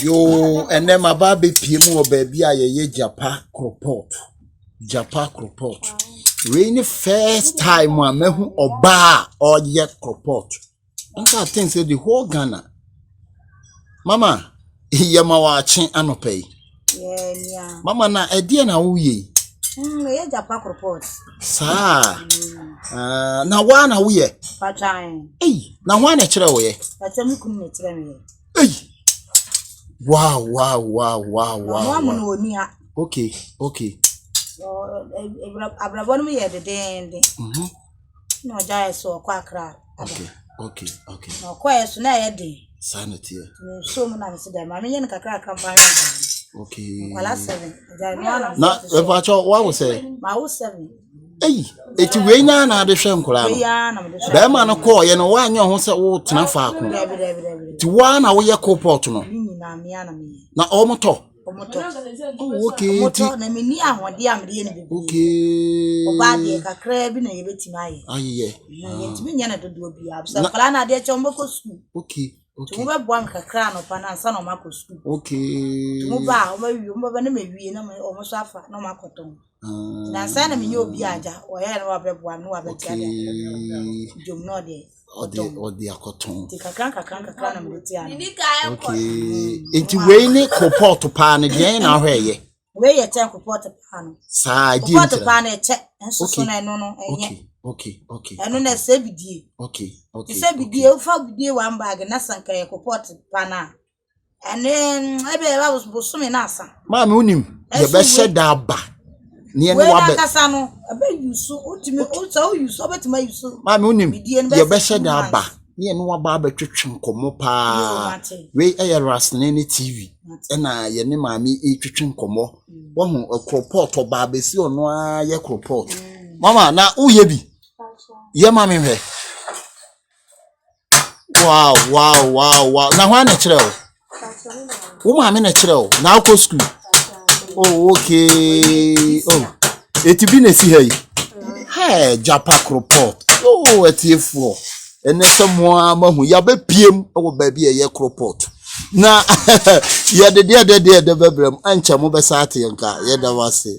Yo, and then my baby PM or baby, I Japa Cropot. Japa Cropot. Rainy first time one mehu or bar or yet Cropot. And I think say the whole Ghana. Mama, yama watching anopay. Yeah. Mama na idea na uye. Yeah, Japa Cropot. Sa. Na wana uye. Patine. Hey, na wana chira uye. That's a mukum. Hey. Wow. Okay. Abrabon me the day. No, Jai so quackra. Okay. No, quite soon I had day. Sanity. So many to them. I mean, a crack company. Okay. Well, that's 7. Not what was say? My 7. Hey, it's rain na the sham kola. Be man no call ye no wa anya ho se wo tena fa ko. Ti wa na wo ye copot no. Na omoto. Okay. Omoto na me ni ahode am de ne bebe. Okay. Oba de kakra bi na ye betima aye. Aye. Ye timi nya na dodo bi absa kala na de chombo ko school. Okay. Mo be bua kakra no pa na ansa no mako school. Okay. Mo ba o ma wi mo ba na me wi na o mo so afa na makoton. Na sa na me nye obi aja o ye na wa be bua no wa be tia de. Jom no de. Odi akoton. Ti kakra na me tia. Okay. Enti we ni copot pa ne den na hweye. We ye ten copot pa no. Sa di copot pa na che enso so na no enye. Okay. Eno na se bidie. Okay. Se bidie o fa bidie one bag na sanka ye copot pa na. Ene ebe ba so me na asa. Ma me unim ye be sheda ba. Ne ene wa be. We kasa no ebe yusu utimi o so yusu obetima yusu. Ma me unim ye be sheda ba. Ne ene wa ba twetwe nkomo pa. We eyerasne ne TV. Ena ye ne ma mi twetwe nkomo. Wo hu cropot ba be si ono a ye cropot. Mama na uye bi. Ye mami hwe. Wow. Na hwa na kire o? Wo mami na kire o. Na akọ school. Oh, okay. Oh. Eti bi na si ha yi. Hey, Japa Cropot. Oh, etiefo. Ene samo amahu ya be piem wo ba bi ye Cropot. Na ye de bebrem ancha mo be sa ate yanka ye da wase.